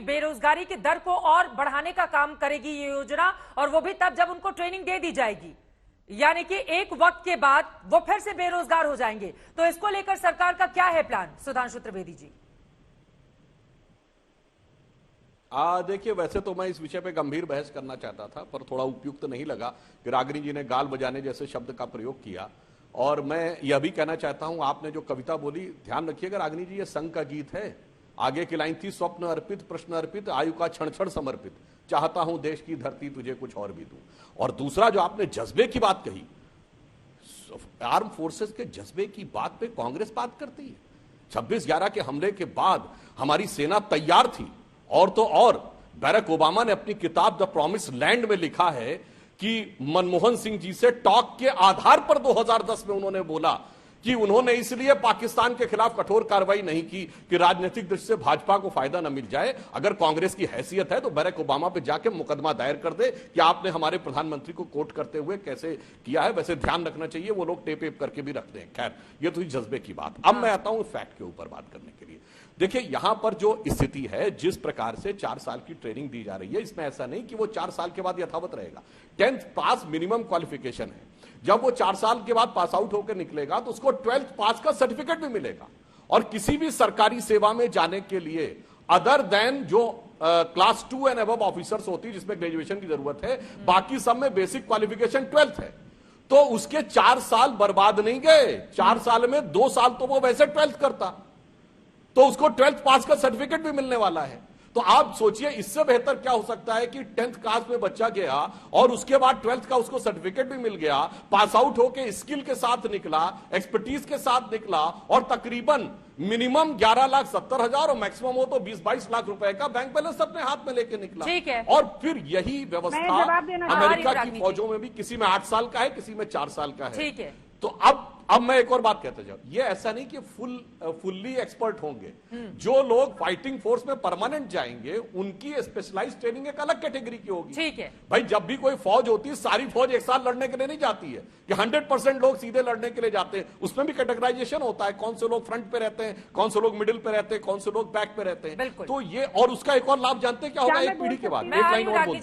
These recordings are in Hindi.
बेरोजगारी की दर को और बढ़ाने का काम करेगी ये योजना, और वो भी तब जब उनको ट्रेनिंग दे दी जाएगी, यानी कि एक वक्त के बाद वो फिर से बेरोजगार हो जाएंगे। तो इसको लेकर सरकार का क्या है प्लान, सुधांशु त्रिवेदी जी? देखिए, वैसे तो मैं इस विषय पे गंभीर बहस करना चाहता था, पर थोड़ा उपयुक्त नहीं लगा कि रागिनी जी ने गाल बजाने जैसे शब्द का प्रयोग किया। और मैं यह भी कहना चाहता हूं, आपने जो कविता बोली, ध्यान रखिएगा रागिनी जी, ये संघ का गीत है। आगे की लाइन थी, स्वप्न अर्पित प्रश्न अर्पित आयु का क्षण क्षण समर्पित, चाहता हूं देश की धरती तुझे कुछ और भी दूं। और दूसरा जो आपने जज्बे की बात कही, आर्म फोर्सेस के जज्बे की बात पे कांग्रेस बात करती है। 26/11 के हमले के बाद हमारी सेना तैयार थी, और तो और बैरक ओबामा ने अपनी किताब द प्रॉमिस लैंड में लिखा है कि मनमोहन सिंह जी से टॉक के आधार पर 2010 में उन्होंने बोला कि उन्होंने इसलिए पाकिस्तान के खिलाफ कठोर कार्रवाई नहीं की कि राजनीतिक दृष्टि से भाजपा को फायदा न मिल जाए। अगर कांग्रेस की हैसियत है तो बैरक ओबामा पे जाके मुकदमा दायर कर दे कि आपने हमारे प्रधानमंत्री को कोट करते हुए कैसे किया है। वैसे ध्यान रखना चाहिए, वो लोग टेप वेप करके भी रखते हैं। खैर, ये तो जज्बे की बात। अब मैं आता हूं फैक्ट के ऊपर बात करने के लिए। देखिए, यहां पर जो स्थिति है, जिस प्रकार से 4 साल की ट्रेनिंग दी जा रही है, इसमें ऐसा नहीं कि वो 4 साल के बाद यथावत रहेगा। 10th पास मिनिमम क्वालिफिकेशन है। जब वो 4 साल के बाद पास आउट होकर निकलेगा तो उसको 12th पास का सर्टिफिकेट भी मिलेगा। और किसी भी सरकारी सेवा में जाने के लिए अदर देन जो क्लास 2 एंड अबव ऑफिसर्स होती है, जिसमें ग्रेजुएशन की जरूरत है, बाकी सब में बेसिक क्वालिफिकेशन 12th है। तो उसके 4 साल बर्बाद नहीं गए। 4 साल में 2 साल तो वो वैसे 12th करता, तो उसको 12th पास का सर्टिफिकेट भी मिलने वाला है। तो आप सोचिए, इससे बेहतर क्या हो सकता है कि 10th क्लास में बच्चा गया और उसके बाद 12th का उसको सर्टिफिकेट भी मिल गया, पास आउट होके स्किल के साथ निकला, एक्सपर्टीज के साथ निकला, और तकरीबन मिनिमम 11,70,000 और मैक्सिमम हो तो 20-22 लाख रुपए का बैंक बैलेंस अपने हाथ में लेके निकला। ठीक है। और फिर यही व्यवस्था अमेरिका की फौजों में भी, किसी में 8 साल का है, किसी में 4 साल का है। ठीक है। तो अब मैं एक और बात कहता जाऊं, ये ऐसा नहीं कि फुल्ली एक्सपर्ट होंगे। जो लोग फाइटिंग फोर्स में परमानेंट जाएंगे, उनकी स्पेशलाइज्ड ट्रेनिंग एक अलग कैटेगरी की होगी। ठीक है भाई, जब भी कोई फौज होती है, सारी फौज एक साथ लड़ने के लिए नहीं जाती है कि 100% लोग सीधे लड़ने के लिए जाते हैं। उसमें भी कैटेगराइजेशन होता है, कौन से लोग फ्रंट पे रहते हैं, कौन से लोग मिडिल पे रहते हैं, कौन से लोग बैक पे रहते हैं। तो ये, और उसका एक और लाभ जानते हैं क्या होगा? एक पीढ़ी के बाद, एक लाइन और बोलूं,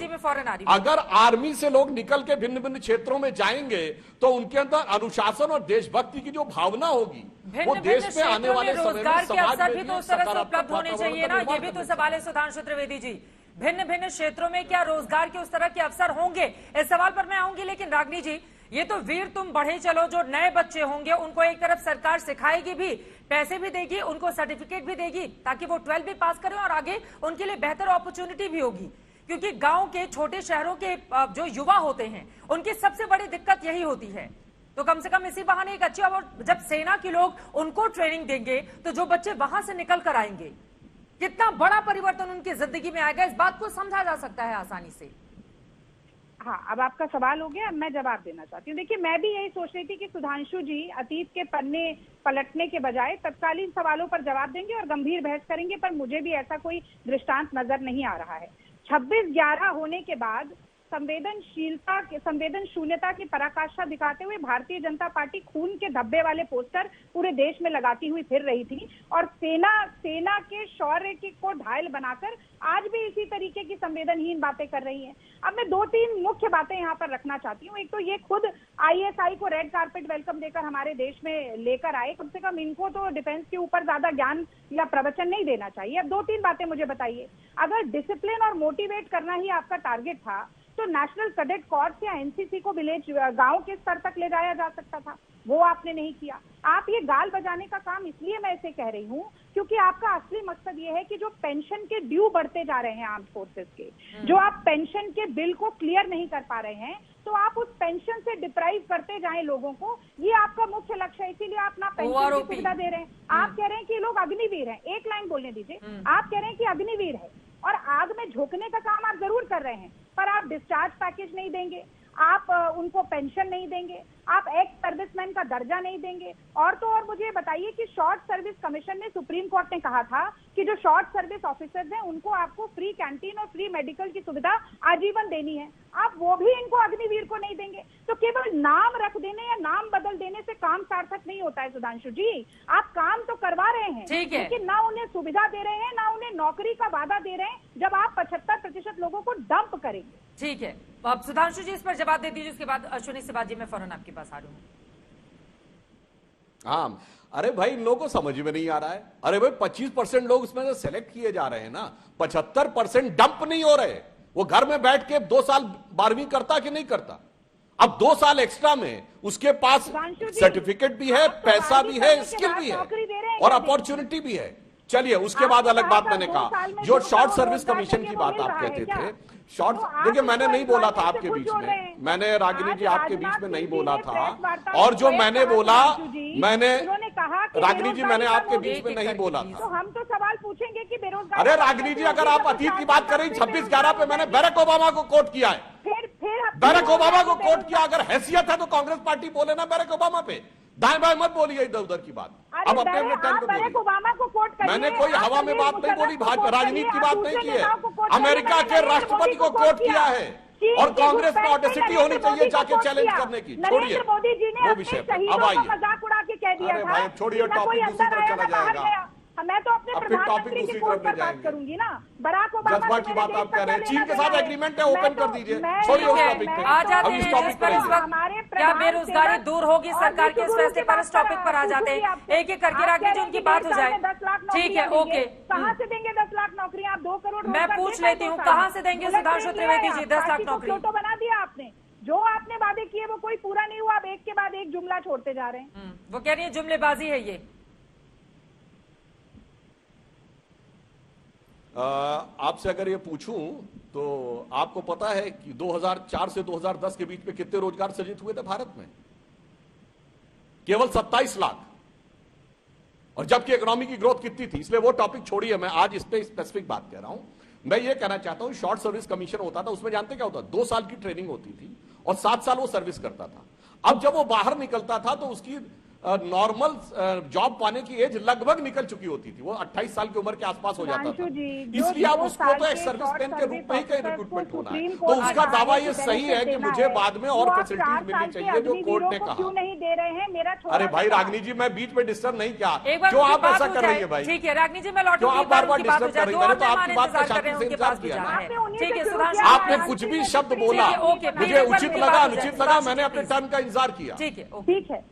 अगर आर्मी से लोग निकल के भिन्न भिन्न क्षेत्रों में जाएंगे तो उनके अंदर अनुशासन और देशभक्ति की जो भावना होगी, वो देश में आने वाले समय में समाज में भी तो उस तरह से उपलब्ध होने चाहिए ना। ये भी तो सवाल है सुधांशु त्रिवेदी जी, भिन्न भिन्न क्षेत्रों में क्या रोजगार के उस तरह के अवसर होंगे? इस सवाल पर मैं आऊंगी, लेकिन रागिनी जी, ये तो वीर तुम बढ़े चलो, जो नए बच्चे होंगे उनको एक तरफ सरकार सिखाएगी भी, पैसे भी देगी, उनको सर्टिफिकेट भी देगी ताकि वो 12th भी पास करें और आगे उनके लिए बेहतर अपॉर्चुनिटी भी होगी। क्योंकि गांव के छोटे शहरों के जो युवा होते हैं, उनकी सबसे बड़ी दिक्कत यही होती है। तो कम से कम इसी बहाने एक अच्छी, और जब सेना के लोग उनको ट्रेनिंग देंगे तो जो बच्चे वहां से निकल कर आएंगे, कितना बड़ा परिवर्तन उनकी जिंदगी में आएगा, इस बात को समझा जा सकता है आसानी से। हाँ, अब आपका सवाल हो गया, अब मैं जवाब देना चाहती हूँ। देखिए, मैं भी यही सोच रही थी कि सुधांशु जी अतीत के पन्ने पलटने के बजाय तत्कालीन सवालों पर जवाब देंगे और गंभीर बहस करेंगे, पर मुझे भी ऐसा कोई दृष्टांत नजर नहीं आ रहा है। 26/11 होने के बाद संवेदनशून्यता की पराकाष्ठा दिखाते हुए भारतीय जनता पार्टी खून के धब्बे वाले पोस्टर पूरे देश में लगाती हुई फिर रही थी, और सेना के शौर्य को ढाल बनाकर आज भी इसी तरीके की संवेदनहीन बातें कर रही हैं। अब मैं 2-3 मुख्य बातें यहाँ पर रखना चाहती हूँ। एक तो ये खुद ISI को रेड कार्पेट वेलकम देकर हमारे देश में लेकर आए, कम से कम इनको तो डिफेंस के ऊपर ज्यादा ज्ञान या प्रवचन नहीं देना चाहिए। अब 2-3 बातें मुझे बताइए। अगर डिसिप्लिन और मोटिवेट करना ही आपका टारगेट था तो नेशनल कैडेट कॉर्प्स या NCC को विलेज गांव के स्तर तक ले जाया जा सकता था, वो आपने नहीं किया। आप ये गाल बजाने का काम इसलिए मैं इसे कह रही हूँ क्योंकि आपका असली मकसद ये है कि जो पेंशन के ड्यू बढ़ते जा रहे हैं आर्म फोर्सेस के, जो आप पेंशन के बिल को क्लियर नहीं कर पा रहे हैं, तो आप उस पेंशन से डिप्राइव करते जाएं लोगों को, ये आपका मुख्य लक्ष्य है। इसीलिए आप ना पेंशन की सुविधा दे रहे हैं। आप कह रहे हैं कि लोग अग्निवीर हैं, एक लाइन बोलने दीजिए। आप कह रहे हैं कि अग्निवीर है और आग में झोंकने का काम आप जरूर कर रहे हैं, पर आप डिस्चार्ज पैकेज नहीं देंगे, आप उनको पेंशन नहीं देंगे, आप एक्स सर्विसमैन का दर्जा नहीं देंगे। और तो और मुझे बताइए कि शॉर्ट सर्विस कमीशन ने, सुप्रीम कोर्ट ने कहा था कि जो शॉर्ट सर्विस ऑफिसर्स हैं उनको आपको फ्री कैंटीन और फ्री मेडिकल की सुविधा आजीवन देनी है, आप वो भी इनको अग्निवीर को नहीं देंगे। तो केवल नाम रख देने या नाम बदल देने से काम सार्थक नहीं होता है सुधांशु जी। आप काम तो करवा रहे हैं, लेकिन ना उन्हें सुविधा दे रहे हैं, ना उन्हें नौकरी का वादा दे रहे हैं, जब आप 75% लोगों को डंप करेंगे। ठीक है, तो अब सुधांशु जी इस पर जवाब दे दीजिए, उसके बाद अश्विनी सिबाजी मैं फौरन आपके पास आ रही हूँ। हाँ, अरे भाई इन लोगों को समझ में नहीं आ रहा है। अरे भाई 25% लोग उसमें से सेलेक्ट किए जा रहे हैं ना, 75% डंप नहीं हो रहे। वो घर में बैठ के 2 साल 12वीं करता कि नहीं करता, अब 2 साल एक्स्ट्रा में उसके पास सर्टिफिकेट भी है, पैसा भी है, स्किल भी है और अपॉर्चुनिटी भी है। चलिए उसके बाद अलग बात मैंने कहा, जो शॉर्ट सर्विस कमीशन की बात आप कहते थे, शॉर्ट, देखिए मैंने नहीं बोला था आपके बीच में, मैंने रागिनी जी आपके बीच में नहीं बोला था। और जो मैंने बोला, मैंने रागिनी जी मैंने आपके बीच में नहीं बोला था। तो हम तो सवाल पूछेंगे कि बेरोजगार। अरे रागिनी जी, अगर आप अतीत की बात करें, 26/11 पे मैंने बैरक ओबामा को कोट किया है, बैरक ओबामा को कोट किया। अगर हैसियत है तो कांग्रेस पार्टी बोले ना बैरक ओबामा पे, दाएं बाएं मत बोलिए इधर उधर की बात। अब अपने टर्न पे बोलिए। ओबामा को कोट करिए। मैंने कोई हवा में बात नहीं बोली, भाजपा राजनीति की बात नहीं की है। अमेरिका के राष्ट्रपति को कोट किया है और कांग्रेस में ऑडेसिटी होनी चाहिए जाके चैलेंज करने की। छोड़िए वो विषय पर, अब आइए। मजाक उड़ा के कह दिया अरे था, भाई छोड़िए, टॉपिक दूसरी तरफ चला जाएगा। मैं तो अपने प्रधानमंत्री की कोर्ट पर बात करूंगी ना। बराक ओबामा जज्बा की बात आप कह रहे हैं, चीन के साथ एग्रीमेंट है, ओपन कर दीजिए, छोड़िए उस टॉपिक पे। आ जाते अब इस हैं टॉपिक जिस पर पर इस वक्त क्या बेरोजगारी दूर होगी सरकार के इस फैसले पर, इस टॉपिक पर आ जाते हैं। एक एक करके रागिनी जी उनकी बात हो जाए। 10 लाख ठीक है, ओके। कहाँ से देंगे 10 लाख नौकरियां? आप 2 करोड़ मैं पूछ लेती हूँ, कहाँ से देंगे सुधांशु त्रिवेदी जी 10 लाख नौकरी? तो बना दिया आपने, जो आपने वादे किए वो कोई पूरा नहीं हुआ, आप एक के बाद एक जुमला छोड़ते जा रहे हैं। वो कह रही है जुमलेबाजी है ये। आपसे अगर ये पूछूं तो आपको पता है कि 2004 से 2010 के बीच में कितने रोजगार सृजित हुए थे भारत में? केवल 27 लाख। और जबकि इकोनॉमी की ग्रोथ कितनी थी? इसलिए वो टॉपिक छोड़िए, मैं आज इस पे स्पेसिफिक बात कह रहा हूं। मैं ये कहना चाहता हूं, शॉर्ट सर्विस कमीशन होता था, उसमें जानते क्या होता? 2 साल की ट्रेनिंग होती थी और 7 साल वो सर्विस करता था। अब जब वो बाहर निकलता था तो उसकी नॉर्मल जॉब पाने की एज लगभग निकल चुकी होती थी, वो 28 साल की उम्र के आसपास हो जाता था। इसलिए अब उसको तो एक सर्विसमैन के रूप में ही कहीं रिक्रूटमेंट होना है। तो उसका दावा ये सही है कि मुझे बाद में और फैसिलिटीज मिलनी चाहिए, जो कोर्ट ने कहा। क्यों नहीं दे रहे हैं? मेरा अरे भाई रागिनी जी, मैं बीच में डिस्टर्ब नहीं किया, जो आप ऐसा कर रही है भाई। ठीक है रागिनी जी, मैं लौटूंगी, जो आप बार-बार डिस्टर्ब कर रही है, तो आपकी बात का शांति से इंतजार किया ना। ठीक है सुधांशु, आपने कुछ भी शब्द बोला, मुझे उचित लगा, अनुचित लगा, मैंने अपने टर्न का इंतजार किया। ठीक है, ठीक है।